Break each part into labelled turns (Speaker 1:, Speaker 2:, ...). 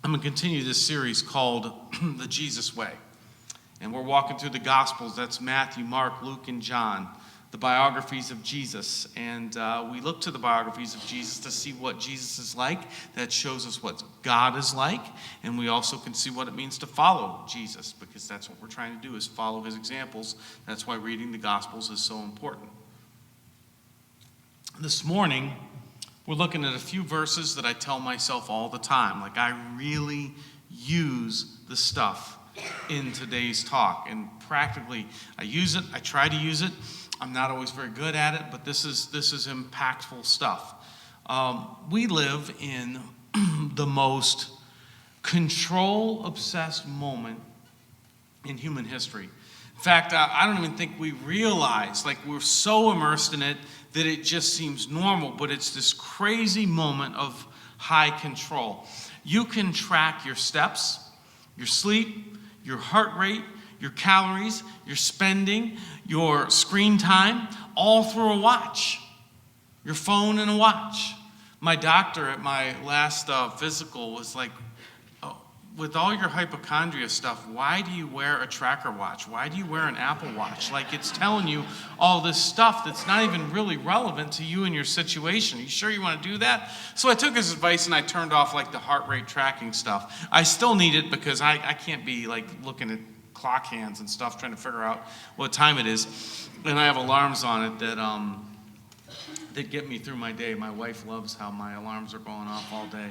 Speaker 1: I'm going to continue this series called The Jesus Way. And we're walking through the Gospels. That's Matthew, Mark, Luke, and John, the biographies of Jesus. And we look to the biographies of Jesus to see what Jesus is like. That shows us what God is like. And we also can see what it means to follow Jesus, because that's what we're trying to do, is follow his examples. That's why reading the Gospels is so important. This morning, we're looking at a few verses that I tell myself all the time. Like, I really use the stuff in today's talk. And practically, I use it. I try to use it. I'm not always very good at it, but this is impactful stuff. We live in the most control-obsessed moment in human history. In fact, I don't even think we realize, like, we're so immersed in it that it just seems normal, but it's this crazy moment of high control. You can track your steps, your sleep, your heart rate, your calories, your spending, your screen time, all through a watch, your phone and a watch. My doctor at my last physical was like, with all your hypochondria stuff, why do you wear a tracker watch? Why do you wear an Apple Watch? Like, it's telling you all this stuff that's not even really relevant to you and your situation. Are you sure you want to do that? So I took his advice and I turned off like the heart rate tracking stuff. I still need it because I can't be like looking at clock hands and stuff trying to figure out what time it is. And I have alarms on it that get me through my day. My wife loves how my alarms are going off all day.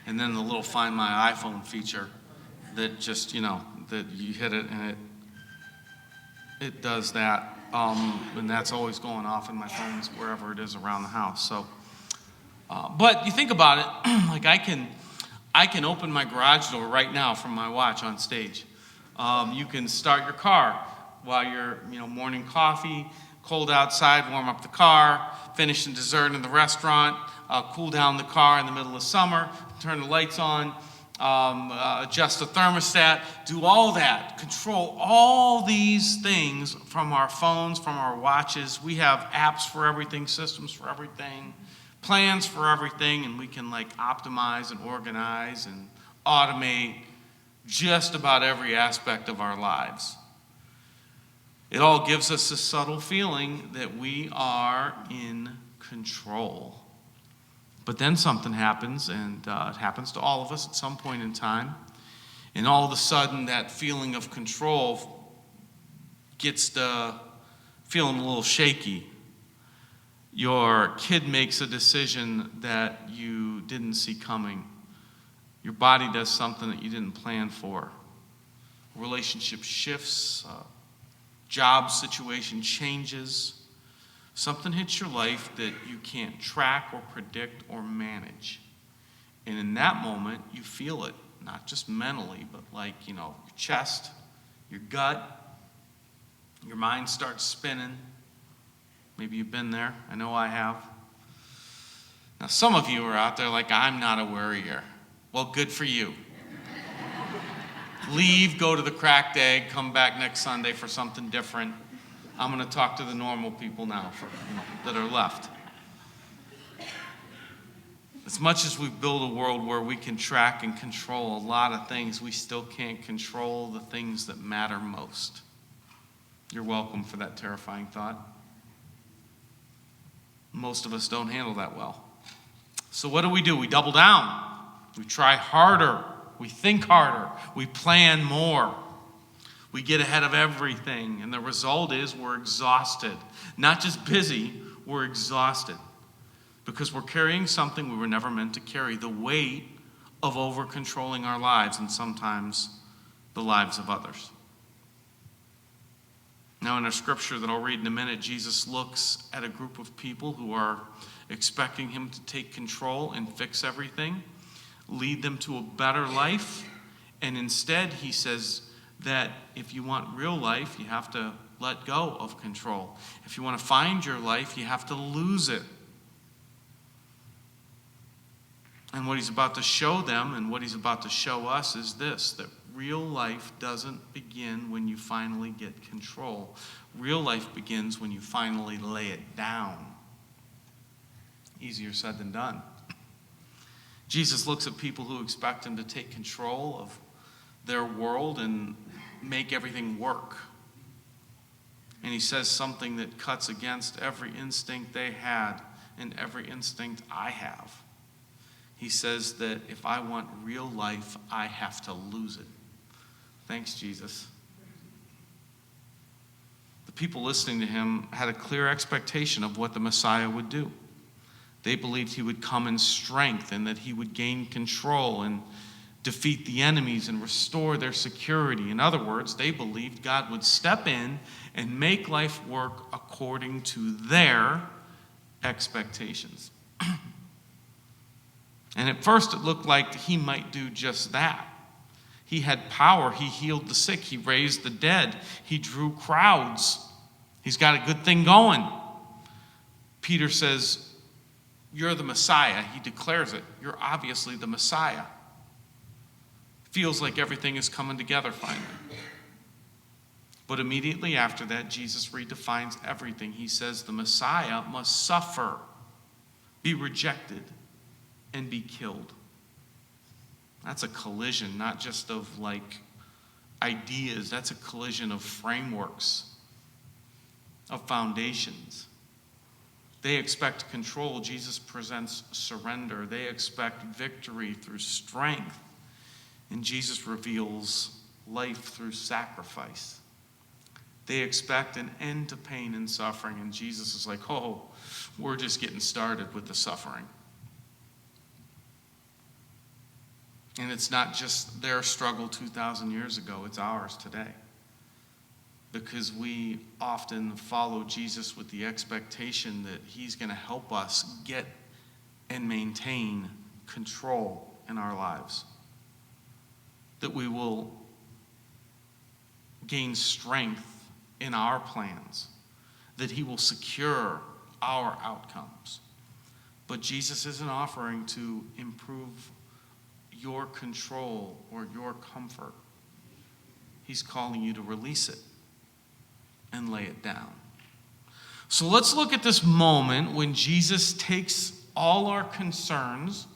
Speaker 1: And then the little Find My iPhone feature that just, that you hit it and it does that. And that's always going off in my phones wherever it is around the house. So, but you think about it, like I can open my garage door right now from my watch on stage. You can start your car while you're, morning coffee, cold outside, warm up the car, finishing dessert in the restaurant, cool down the car in the middle of summer, turn the lights on, adjust the thermostat, do all that, control all these things from our phones, from our watches. We have apps for everything, systems for everything, plans for everything, and we can optimize and organize and automate just about every aspect of our lives. It all gives us a subtle feeling that we are in control. But then something happens, and it happens to all of us at some point in time. And all of a sudden, that feeling of control gets to feeling a little shaky. Your kid makes a decision that you didn't see coming. Your body does something that you didn't plan for. Relationship shifts. Job situation changes. Something hits your life that you can't track or predict or manage. And in that moment, you feel it, not just mentally, but your chest, your gut, your mind starts spinning. Maybe you've been there. I know I have. Now, some of you are out there like, I'm not a worrier. Well, good for you. Leave, go to the cracked egg, come back next Sunday for something different. I'm going to talk to the normal people now that are left. As much as we build a world where we can track and control a lot of things, we still can't control the things that matter most. You're welcome for that terrifying thought. Most of us don't handle that well. So what do? We double down. We try harder. We think harder. We plan more. We get ahead of everything, and the result is we're exhausted. Not just busy, we're exhausted because we're carrying something we were never meant to carry, the weight of over-controlling our lives and sometimes the lives of others. Now, in our scripture that I'll read in a minute, Jesus looks at a group of people who are expecting him to take control and fix everything, lead them to a better life, and instead he says that if you want real life, you have to let go of control. If you want to find your life, you have to lose it. And what he's about to show them and what he's about to show us is this, that real life doesn't begin when you finally get control. Real life begins when you finally lay it down. Easier said than done. Jesus looks at people who expect him to take control of their world and make everything work. And he says something that cuts against every instinct they had and every instinct I have. He says that if I want real life, I have to lose it. Thanks, Jesus. The people listening to him had a clear expectation of what the Messiah would do. They believed he would come in strength and that he would gain control and defeat the enemies and restore their security. In other words, they believed God would step in and make life work according to their expectations. And at first it looked like he might do just that. He had power. He healed the sick. He raised the dead. He drew crowds. He's got a good thing going. Peter says, "You're the Messiah." He declares it. You're obviously the Messiah. Feels like everything is coming together finally. But immediately after that, Jesus redefines everything. He says the Messiah must suffer, be rejected, and be killed. That's a collision, not just of like ideas. That's a collision of frameworks, of foundations. They expect control. Jesus presents surrender. They expect victory through strength. And Jesus reveals life through sacrifice. They expect an end to pain and suffering. And Jesus is like, oh, we're just getting started with the suffering. And it's not just their struggle 2,000 years ago. It's ours today. Because we often follow Jesus with the expectation that he's going to help us get and maintain control in our lives. That we will gain strength in our plans. That he will secure our outcomes. But Jesus isn't offering to improve your control or your comfort. He's calling you to release it and lay it down. So let's look at this moment when Jesus takes all our concerns,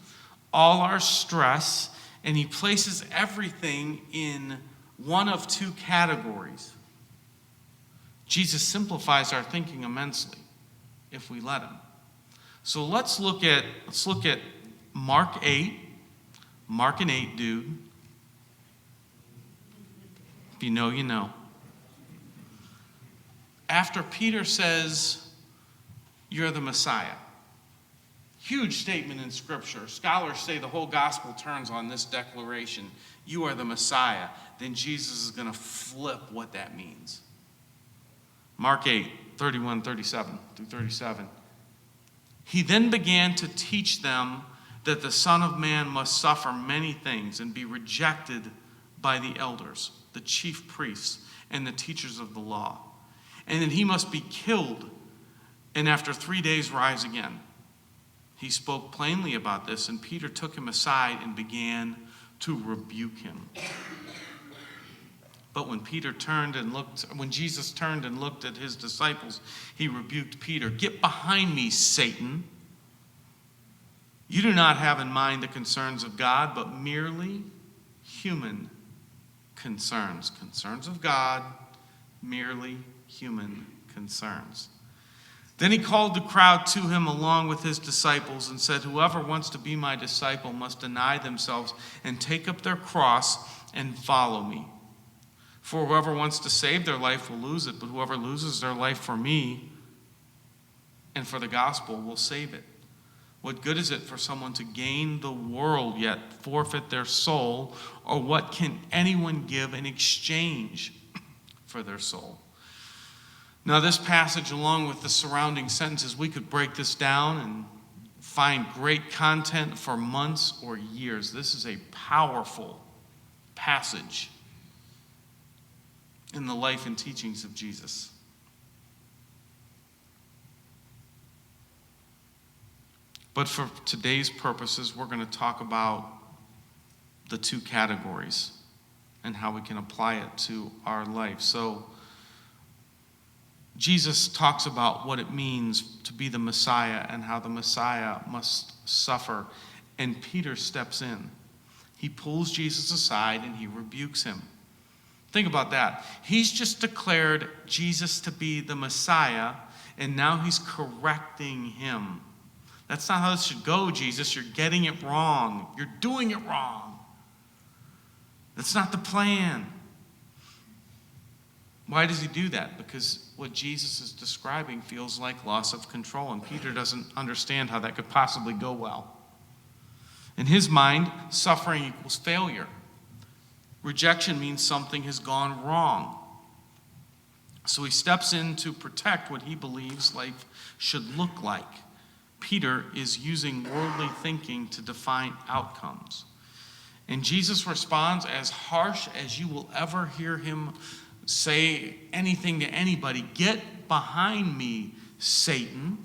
Speaker 1: all our stress, and he places everything in one of two categories. Jesus simplifies our thinking immensely if we let him. So let's look at Mark 8. Mark and 8, dude. If you know, you know. After Peter says, "You're the Messiah." Huge statement in Scripture. Scholars say the whole gospel turns on this declaration. You are the Messiah. Then Jesus is going to flip what that means. Mark 8, 31, 37 through 37. He then began to teach them that the Son of Man must suffer many things and be rejected by the elders, the chief priests, and the teachers of the law, and that he must be killed and after 3 days rise again. He spoke plainly about this, and Peter took him aside and began to rebuke him. But when Jesus turned and looked at his disciples, he rebuked Peter. "Get behind me, Satan. You do not have in mind the concerns of God, but merely human concerns." Concerns of God, merely human concerns. Then he called the crowd to him along with his disciples and said, "Whoever wants to be my disciple must deny themselves and take up their cross and follow me. For whoever wants to save their life will lose it, but whoever loses their life for me and for the gospel will save it. What good is it for someone to gain the world yet forfeit their soul? Or what can anyone give in exchange for their soul?" Now this passage, along with the surrounding sentences, we could break this down and find great content for months or years. This is a powerful passage in the life and teachings of Jesus. But for today's purposes, we're going to talk about the two categories and how we can apply it to our life. So Jesus talks about what it means to be the Messiah and how the Messiah must suffer and Peter steps in. He pulls Jesus aside and he rebukes him. Think about that. He's just declared Jesus to be the Messiah, and now he's correcting him. That's not how this should go, Jesus. You're getting it wrong. You're doing it wrong. That's not the plan. Why does he do that? Because what Jesus is describing feels like loss of control, and Peter doesn't understand how that could possibly go well. In his mind, suffering equals failure. Rejection means something has gone wrong. So he steps in to protect what he believes life should look like. Peter is using worldly thinking to define outcomes. And Jesus responds as harsh as you will ever hear him say anything to anybody. Get behind me, Satan.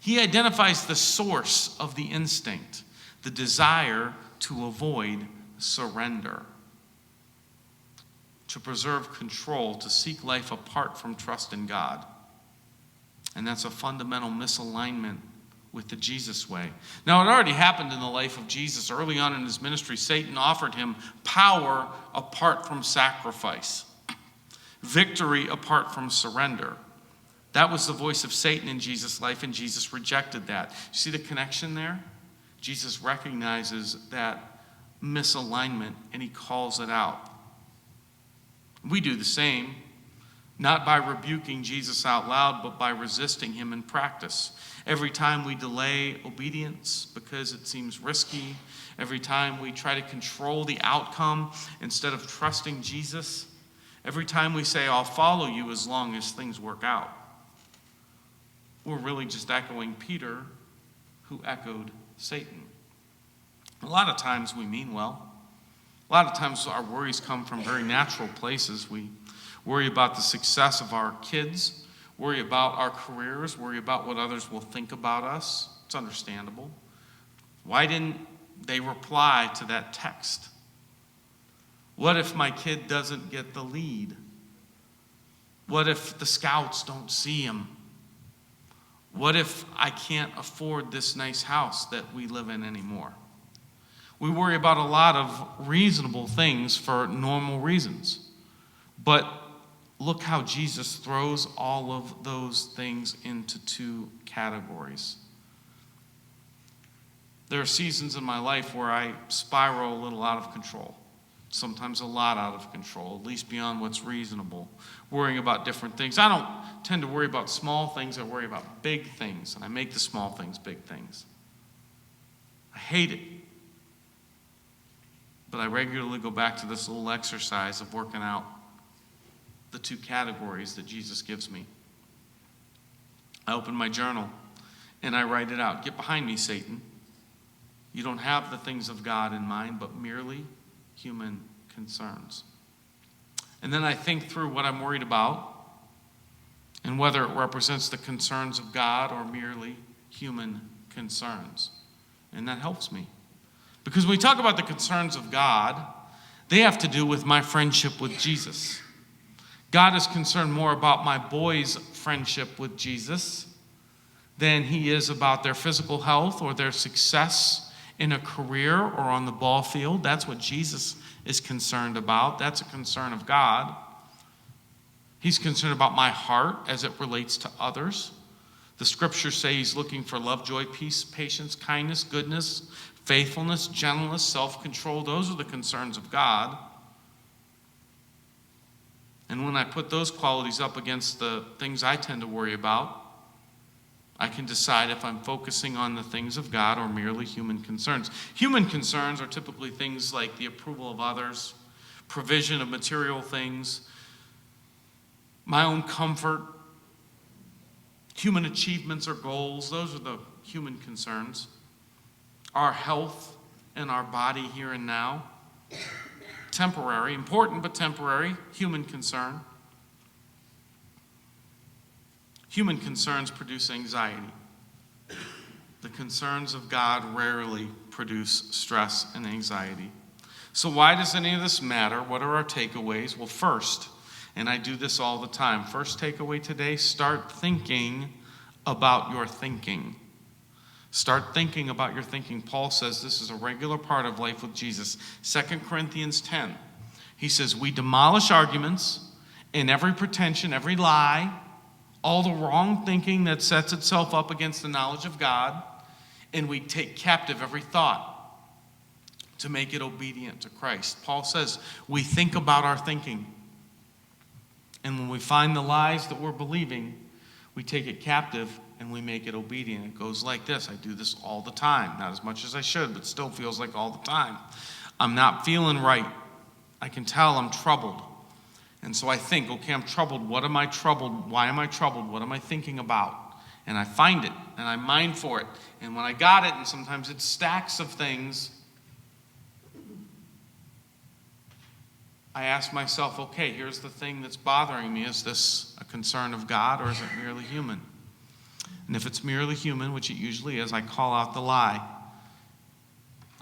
Speaker 1: He identifies the source of the instinct, the desire to avoid surrender, to preserve control, to seek life apart from trust in God. And that's a fundamental misalignment with the Jesus way. Now, it already happened in the life of Jesus. Early on in his ministry, Satan offered him power apart from sacrifice, victory apart from surrender. That was the voice of Satan in Jesus' life, and Jesus rejected that. You see the connection there? Jesus recognizes that misalignment, and he calls it out. We do the same, not by rebuking Jesus out loud, but by resisting him in practice. Every time we delay obedience because it seems risky, every time we try to control the outcome instead of trusting Jesus, every time we say, I'll follow you as long as things work out, we're really just echoing Peter, who echoed Satan. A lot of times we mean well. A lot of times our worries come from very natural places. We worry about the success of our kids, worry about our careers, worry about what others will think about us. It's understandable. Why didn't they reply to that text? What if my kid doesn't get the lead? What if the scouts don't see him? What if I can't afford this nice house that we live in anymore? We worry about a lot of reasonable things for normal reasons. But look how Jesus throws all of those things into two categories. There are seasons in my life where I spiral a little out of control, sometimes a lot out of control, at least beyond what's reasonable, worrying about different things. I don't tend to worry about small things, I worry about big things, and I make the small things big things. I hate it. But I regularly go back to this little exercise of working out the two categories that Jesus gives me. I open my journal and I write it out. Get behind me, Satan. You don't have the things of God in mind, but merely human concerns. And then I think through what I'm worried about and whether it represents the concerns of God or merely human concerns. And that helps me. Because when we talk about the concerns of God, they have to do with my friendship with Jesus. God is concerned more about my boys' friendship with Jesus than he is about their physical health or their success in a career or on the ball field. That's what Jesus is concerned about. That's a concern of God. He's concerned about my heart as it relates to others. The scriptures say he's looking for love, joy, peace, patience, kindness, goodness, faithfulness, gentleness, self-control. Those are the concerns of God. And when I put those qualities up against the things I tend to worry about, I can decide if I'm focusing on the things of God or merely human concerns. Human concerns are typically things like the approval of others, provision of material things, my own comfort, human achievements or goals. Those are the human concerns. Our health and our body here and now. Temporary, important but temporary, human concern. Human concerns produce anxiety. The concerns of God rarely produce stress and anxiety. So why does any of this matter? What are our takeaways? Well, first, and I do this all the time, first takeaway today, start thinking about your thinking. Start thinking about your thinking. Paul says this is a regular part of life with Jesus. 2 Corinthians 10. He says, we demolish arguments and every pretension, every lie, all the wrong thinking that sets itself up against the knowledge of God, and we take captive every thought to make it obedient to Christ. Paul says we think about our thinking. And when we find the lies that we're believing, we take it captive and we make it obedient. It goes like this. I do this all the time. Not as much as I should, but still feels like all the time. I'm not feeling right. I can tell I'm troubled. And so I think, okay, I'm troubled. What am I troubled? Why am I troubled? What am I thinking about? And I find it, and I mine for it. And when I got it, and sometimes it's stacks of things, I ask myself, okay, here's the thing that's bothering me. Is this a concern of God, or is it merely human? And if it's merely human, which it usually is, I call out the lie.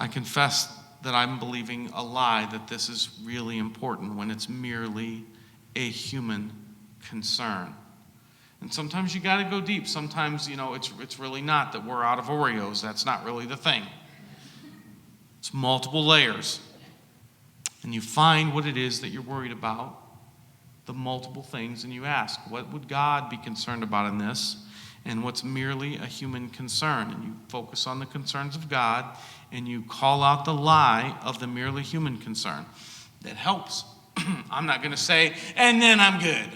Speaker 1: I confess that I'm believing a lie, that this is really important when it's merely a human concern. And sometimes you got to go deep. Sometimes, it's really not that we're out of Oreos. That's not really the thing. It's multiple layers. And you find what it is that you're worried about, the multiple things, and you ask, what would God be concerned about in this? And what's merely a human concern? And you focus on the concerns of God, and you call out the lie of the merely human concern. That helps. I'm not going to say, and then I'm good.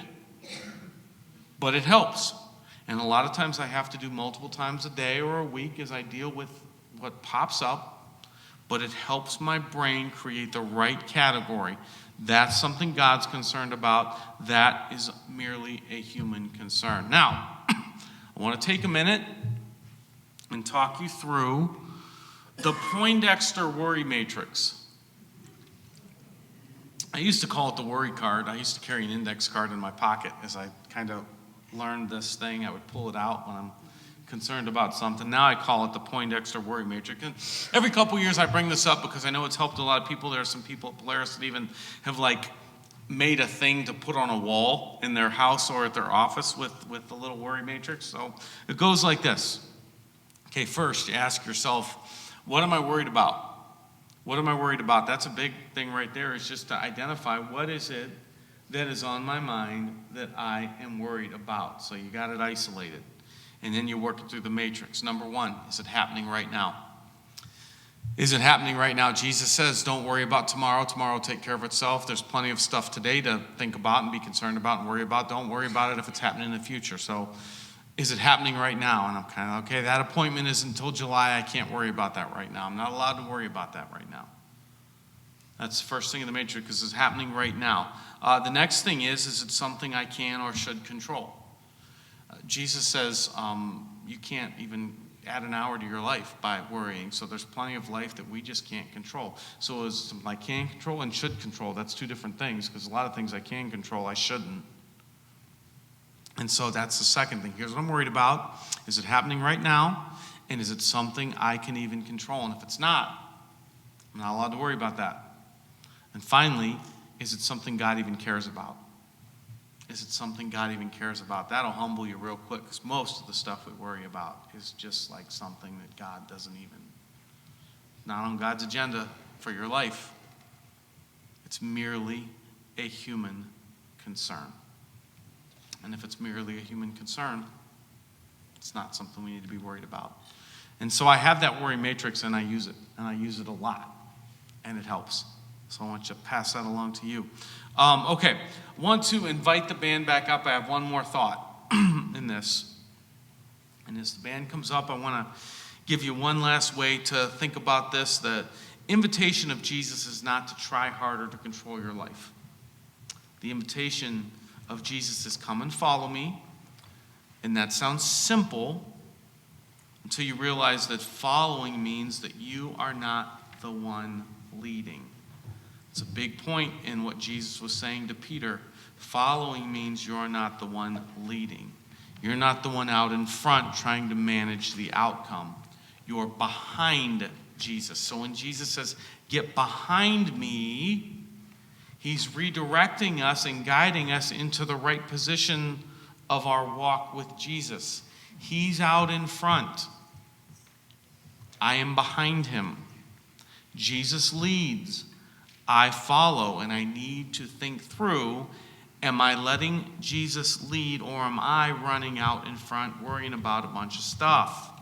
Speaker 1: But it helps. And a lot of times I have to do multiple times a day or a week as I deal with what pops up. But it helps my brain create the right category. That's something God's concerned about. That is merely a human concern. Now, I want to take a minute and talk you through the Poindexter worry matrix. I used to call it the worry card. I used to carry an index card in my pocket as I kind of learned this thing. I would pull it out when I'm concerned about something. Now I call it the Poindexter worry matrix. And every couple years I bring this up because I know it's helped a lot of people. There are some people at Polaris that even have made a thing to put on a wall in their house or at their office with the little worry matrix. So it goes like this. Okay, first you ask yourself, what am I worried about? What am I worried about? That's a big thing right there, is just to identify what is it that is on my mind that I am worried about. So you got it isolated. And then you work it through the matrix. Number one, is it happening right now? Is it happening right now? Jesus says, don't worry about tomorrow. Tomorrow will take care of itself. There's plenty of stuff today to think about and be concerned about and worry about. Don't worry about it if it's happening in the future. So is it happening right now? And I'm kind of, okay, that appointment is until July. I can't worry about that right now. I'm not allowed to worry about that right now. That's the first thing in the matrix, because it's happening right now. The next thing is it something I can or should control? Jesus says you can't even add an hour to your life by worrying. So there's plenty of life that we just can't control. So is something I can control and should control. That's two different things, because a lot of things I can control, I shouldn't. And so that's the second thing. Here's what I'm worried about. Is it happening right now? And is it something I can even control? And if it's not, I'm not allowed to worry about that. And finally, is it something God even cares about? Is it something God even cares about? That'll humble you real quick, because most of the stuff we worry about is just like something that God doesn't even, not on God's agenda for your life. It's merely a human concern. And if it's merely a human concern, it's not something we need to be worried about. And so I have that worry matrix, and I use it. And I use it a lot. And it helps. So I want you to pass that along to you. Okay, I want to invite the band back up. I have one more thought in this. And as the band comes up, I want to give you one last way to think about this. The invitation of Jesus is not to try harder to control your life. The invitation of Jesus is, come and follow me. And that sounds simple until you realize that following means that you are not the one leading. It's a big point in what Jesus was saying to Peter. Following means you're not the one leading. You're not the one out in front trying to manage the outcome. You're behind Jesus. So when Jesus says, get behind me, he's redirecting us and guiding us into the right position of our walk with Jesus. He's out in front. I am behind him. Jesus leads, I follow, and I need to think through, am I letting Jesus lead, or am I running out in front worrying about a bunch of stuff?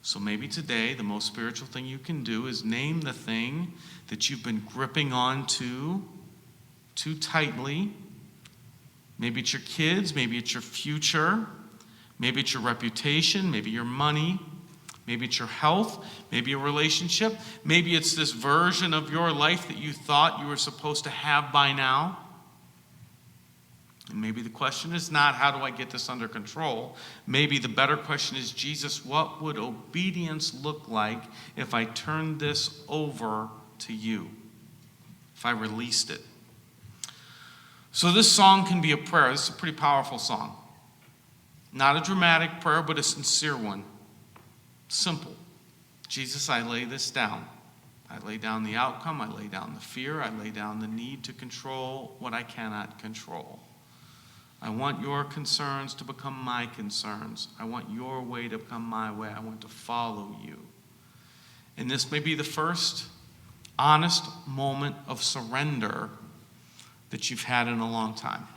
Speaker 1: So maybe today the most spiritual thing you can do is name the thing that you've been gripping on to too tightly. Maybe it's your kids, maybe it's your future, maybe it's your reputation, maybe your money, maybe it's your health, maybe a relationship, maybe it's this version of your life that you thought you were supposed to have by now. And maybe the question is not, how do I get this under control? Maybe the better question is, Jesus, what would obedience look like if I turned this over to you? If I released it? So this song can be a prayer. This is a pretty powerful song. Not a dramatic prayer, but a sincere one. Simple. Jesus, I lay this down. I lay down the outcome. I lay down the fear. I lay down the need to control what I cannot control. I want your concerns to become my concerns. I want your way to become my way. I want to follow you. And this may be the first honest moment of surrender that you've had in a long time.